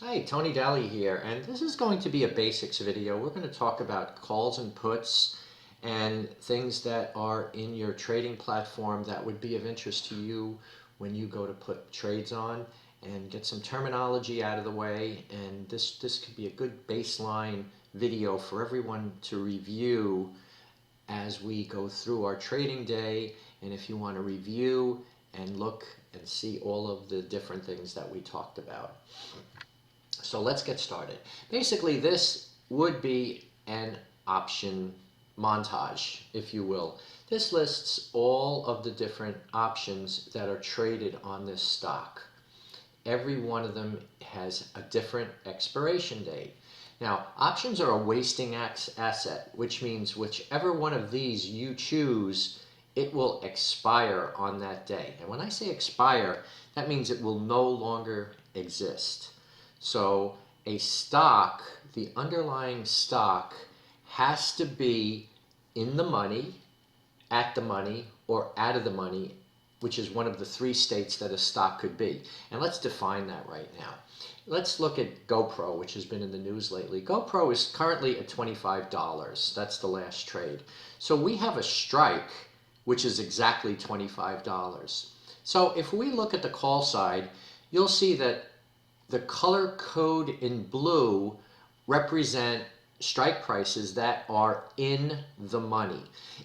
Hi, Tony Daly here, and this is going to be a basics video. We're going to talk about calls and puts and things that are in your trading platform that would be of interest to you when you go to put trades on, and get some terminology out of the way. And this could be a good baseline video for everyone to review as we go through our trading day, and if you want to review and look and see all of the different things that we talked about. So let's get started. Basically, this would be an option montage, if you will. This lists all of the different options that are traded on this stock. Every one of them has a different expiration date. Now, options are a wasting asset, which means whichever one of these you choose, it will expire on that day. And when I say expire, that means it will no longer exist. So a stock, the underlying stock, has to be in the money, at the money, or out of the money, which is one of the three states that a stock could be. And let's define that right now. Let's look at GoPro, which has been in the news lately. GoPro is currently at $25. That's the last trade. So we have a strike, which is exactly $25. So if we look at the call side, you'll see that the color code in blue represent strike prices that are in the money.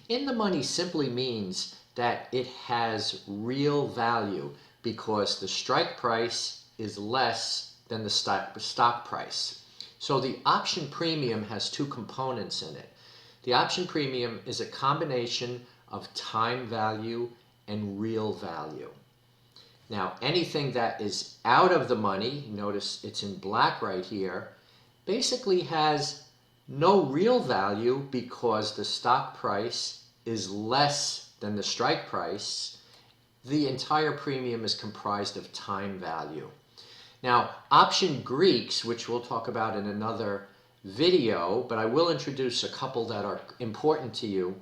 In the money simply means that it has real value because the strike price is less than the stock price. So the option premium has two components in it. The option premium is a combination of time value and real value. Now, anything that is out of the money, notice it's in black right here, basically has no real value because the stock price is less than the strike price. The entire premium is comprised of time value. Now, option Greeks, which we'll talk about in another video, but I will introduce a couple that are important to you.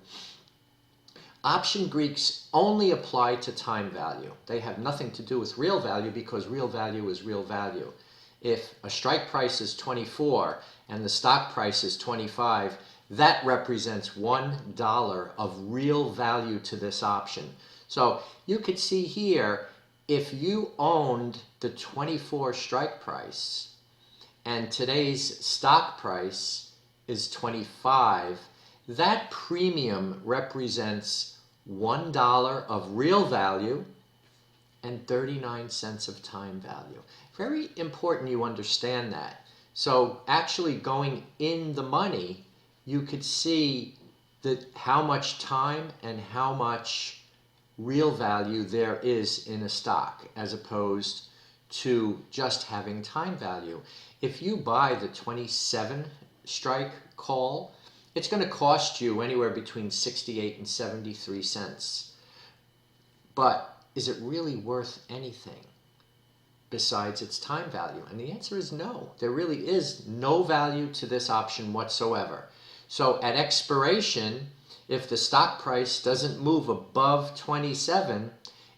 Option Greeks only apply to time value. They have nothing to do with real value because real value is real value. If a strike price is 24 and the stock price is 25, that represents $1 of real value to this option. So you could see here, if you owned the 24 strike price and today's stock price is 25, that premium represents $1 of real value and 39 cents of time value. Very important you understand that. So actually going in the money, you could see that how much time and how much real value there is in a stock as opposed to just having time value. If you buy the 27 strike call, it's going to cost you anywhere between 68 and 73 cents. But is it really worth anything besides its time value? And the answer is no. There really is no value to this option whatsoever. So at expiration, if the stock price doesn't move above 27,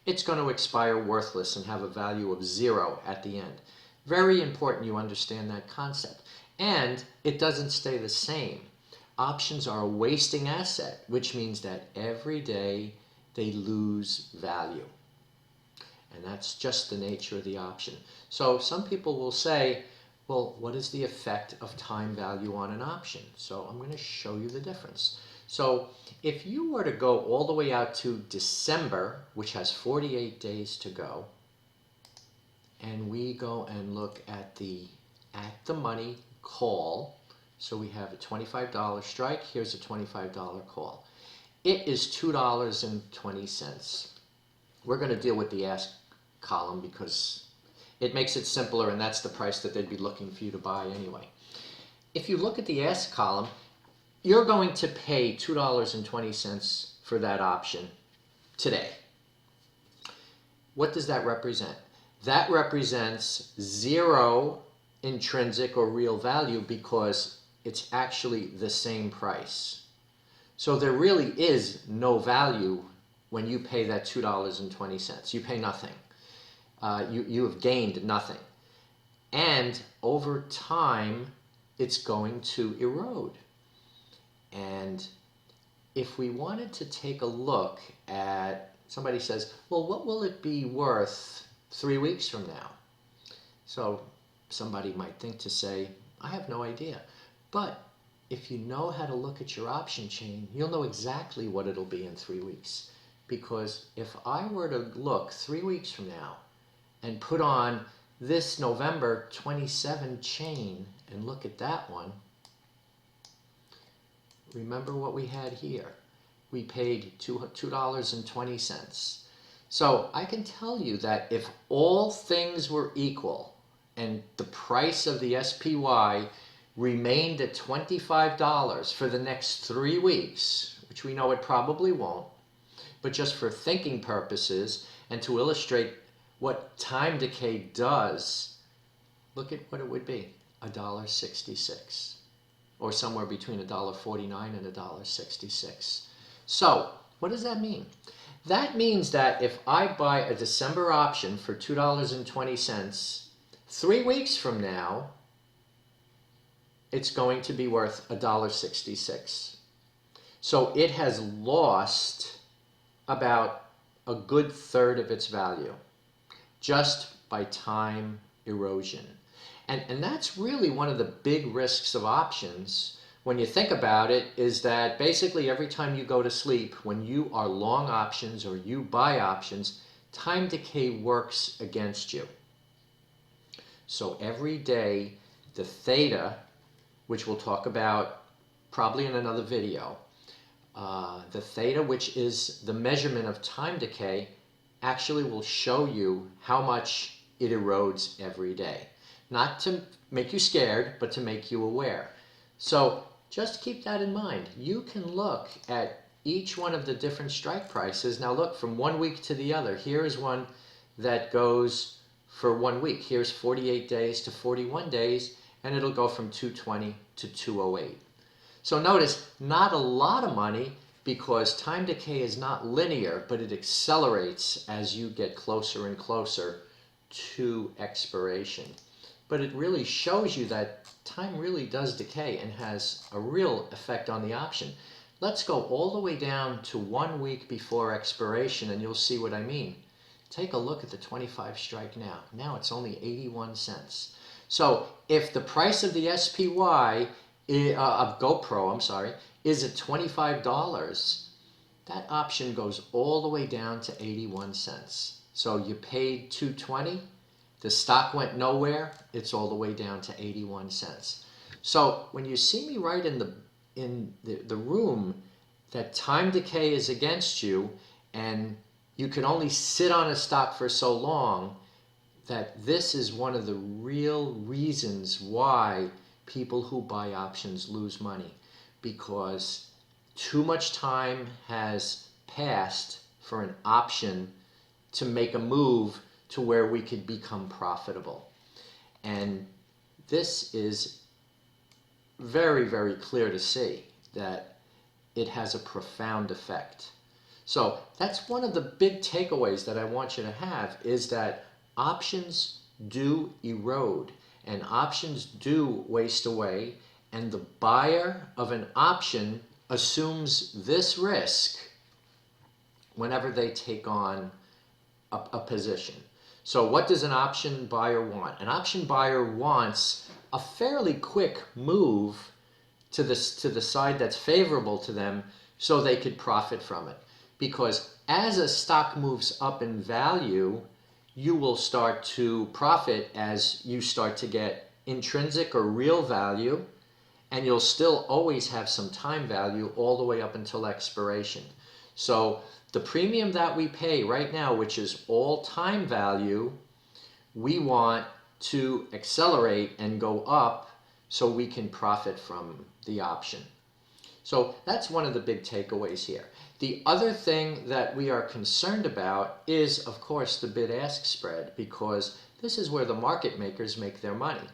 it's going to expire worthless and have a value of 0 at the end. Very important you understand that concept. And it doesn't stay the same. Options are a wasting asset, which means that every day they lose value. And that's just the nature of the option. So some people will say, well, what is the effect of time value on an option? So I'm going to show you the difference. So if you were to go all the way out to December, which has 48 days to go, and we go and look at the money call, so we have a $25 strike, here's a $25 call. It is $2.20. We're going to deal with the ask column because it makes it simpler, and that's the price that they'd be looking for you to buy anyway. If you look at the ask column, you're going to pay $2.20 for that option today. What does that represent? That represents 0 intrinsic or real value because it's actually the same price. So there really is no value when you pay that $2.20. You pay nothing. You have gained nothing. And over time, it's going to erode. And if we wanted to take a look at, somebody says, well, what will it be worth 3 weeks from now? So somebody might think to say, I have no idea. But if you know how to look at your option chain, you'll know exactly what it'll be in 3 weeks. Because if I were to look 3 weeks from now and put on this November 27 chain and look at that one, remember what we had here. We paid $2.20. So I can tell you that if all things were equal and the price of the SPY remained at $25 for the next 3 weeks, which we know it probably won't, but just for thinking purposes and to illustrate what time decay does, look at what it would be, $1.66, or somewhere between $1.49 and $1.66. So what does that mean? That means that if I buy a December option for $2.20, 3 weeks from now, it's going to be worth $1.66. So it has lost about a good third of its value just by time erosion. And that's really one of the big risks of options when you think about it, is that basically every time you go to sleep, when you are long options or you buy options, time decay works against you. So every day, the theta, which we'll talk about probably in another video, the theta, which is the measurement of time decay, actually will show you how much it erodes every day. Not to make you scared, but to make you aware. So just keep that in mind. You can look at each one of the different strike prices. Now look, from 1 week to the other, here is one that goes for 1 week. Here's 48 days to 41 days, and it'll go from 220 to 208. So notice, not a lot of money, because time decay is not linear, but it accelerates as you get closer and closer to expiration. But it really shows you that time really does decay and has a real effect on the option. Let's go all the way down to 1 week before expiration, and you'll see what I mean. Take a look at the 25 strike now. Now it's only 81 cents. So if the price of the SPY, of GoPro, I'm sorry, is at $25, that option goes all the way down to 81 cents. So you paid $2.20, the stock went nowhere, it's all the way down to 81 cents. So when you see me write in the room that time decay is against you and you can only sit on a stock for so long, that this is one of the real reasons why people who buy options lose money, because too much time has passed for an option to make a move to where we could become profitable. And this is very, very clear to see that it has a profound effect. So that's one of the big takeaways that I want you to have, is that options do erode and options do waste away, and the buyer of an option assumes this risk whenever they take on a position. So what does an option buyer want? An option buyer wants a fairly quick move to the side that's favorable to them so they could profit from it. Because as a stock moves up in value, you will start to profit as you start to get intrinsic or real value, and you'll still always have some time value all the way up until expiration. So the premium that we pay right now, which is all time value, we want to accelerate and go up so we can profit from the option. So that's one of the big takeaways here. The other thing that we are concerned about is, of course, the bid-ask spread, because this is where the market makers make their money.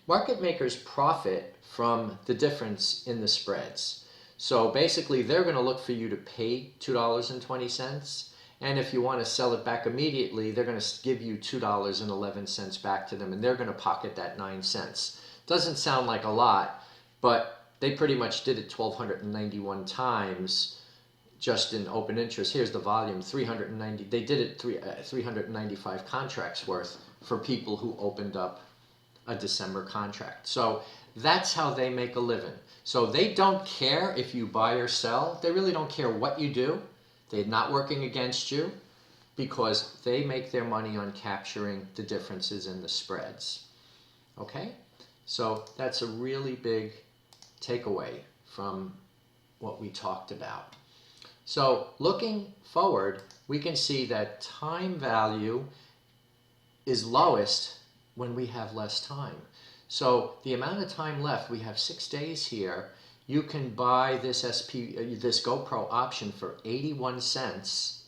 Market makers profit from the difference in the spreads. So basically, they're going to look for you to pay $2.20, And if you want to sell it back immediately, they're going to give you $2.11 back to them, and they're going to pocket that 9 cents. Doesn't sound like a lot, but they pretty much did it 1,291 times just in open interest. Here's the volume, 390. They did it 395 contracts worth for people who opened up a December contract. So that's how they make a living. So they don't care if you buy or sell. They really don't care what you do. They're not working against you because they make their money on capturing the differences in the spreads. Okay? So that's a really big takeaway from what we talked about. So looking forward, we can see that time value is lowest when we have less time. So the amount of time left, we have 6 days here. You can buy this this GoPro option for 81 cents,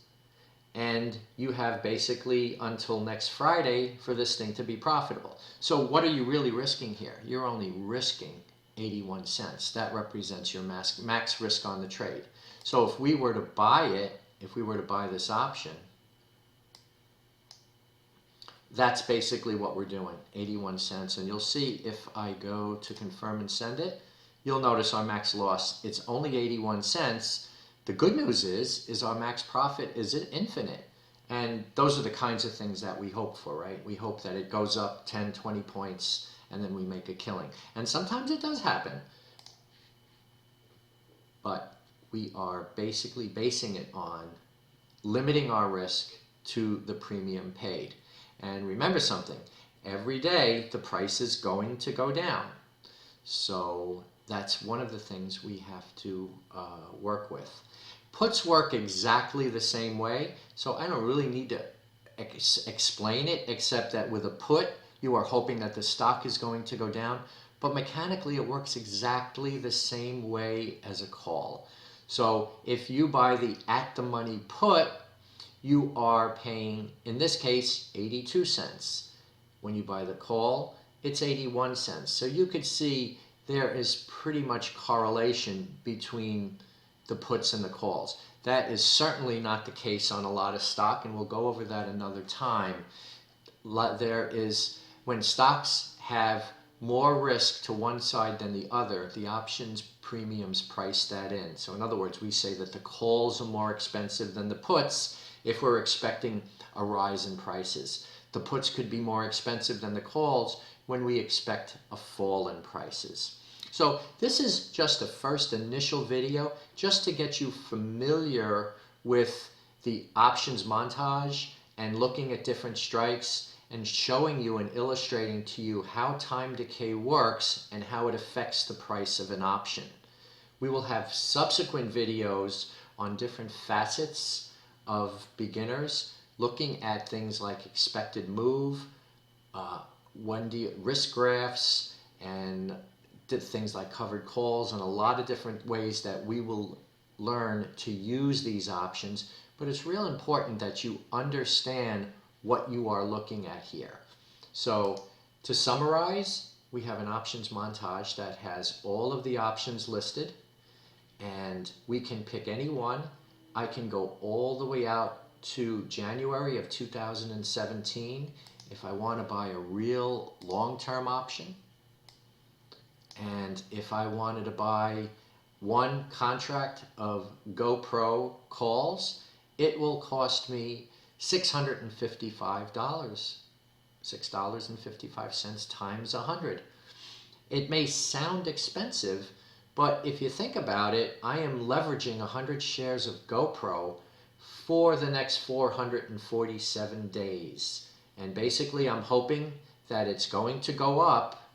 and you have basically until next Friday for this thing to be profitable. So what are you really risking here? You're only risking 81 cents. That represents your max risk on the trade. So if we were to buy it, if we were to buy this option, that's basically what we're doing, 81 cents. And you'll see if I go to confirm and send it, you'll notice our max loss, it's only 81 cents. The good news is our max profit is infinite. And those are the kinds of things that we hope for, right? We hope that it goes up 10, 20 points and then we make a killing. And sometimes it does happen. But we are basically basing it on limiting our risk to the premium paid. And remember something, every day the price is going to go down. So that's one of the things we have to work with. Puts work exactly the same way, so I don't really need to explain it, except that with a put, you are hoping that the stock is going to go down, but mechanically it works exactly the same way as a call. So if you buy the at-the-money put, you are paying, in this case, 82 cents. When you buy the call, it's 81 cents. So you could see there is pretty much correlation between the puts and the calls. That is certainly not the case on a lot of stock, and we'll go over that another time. There is, when stocks have more risk to one side than the other, the options premiums price that in. So in other words, we say that the calls are more expensive than the puts if we're expecting a rise in prices. The puts could be more expensive than the calls when we expect a fall in prices. So this is just a first initial video just to get you familiar with the options montage and looking at different strikes and showing you and illustrating to you how time decay works and how it affects the price of an option. We will have subsequent videos on different facets of beginners, looking at things like expected move, risk graphs, and things like covered calls, and a lot of different ways that we will learn to use these options. But it's real important that you understand what you are looking at here. So to summarize, we have an options montage that has all of the options listed, and we can pick any one. I can go all the way out to January of 2017 if I want to buy a real long-term option. And if I wanted to buy one contract of GoPro calls, it will cost me $655, $6.55 times 100. It may sound expensive, but if you think about it, I am leveraging 100 shares of GoPro for the next 447 days. And basically I'm hoping that it's going to go up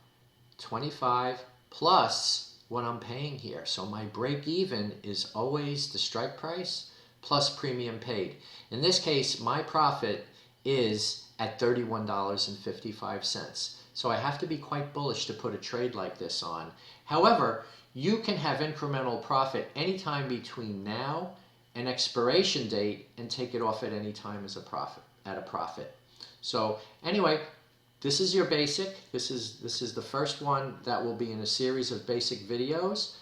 25 plus what I'm paying here. So my break even is always the strike price plus premium paid. In this case, my profit is at $31.55. So I have to be quite bullish to put a trade like this on. However, you can have incremental profit anytime between now and expiration date and take it off at any time as a profit. So anyway, this is your basic. This is the first one that will be in a series of basic videos.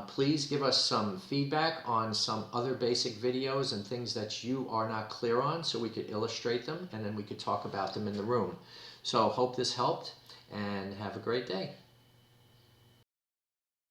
Please give us some feedback on some other basic videos and things that you are not clear on so we could illustrate them and then we could talk about them in the room. So hope this helped and have a great day.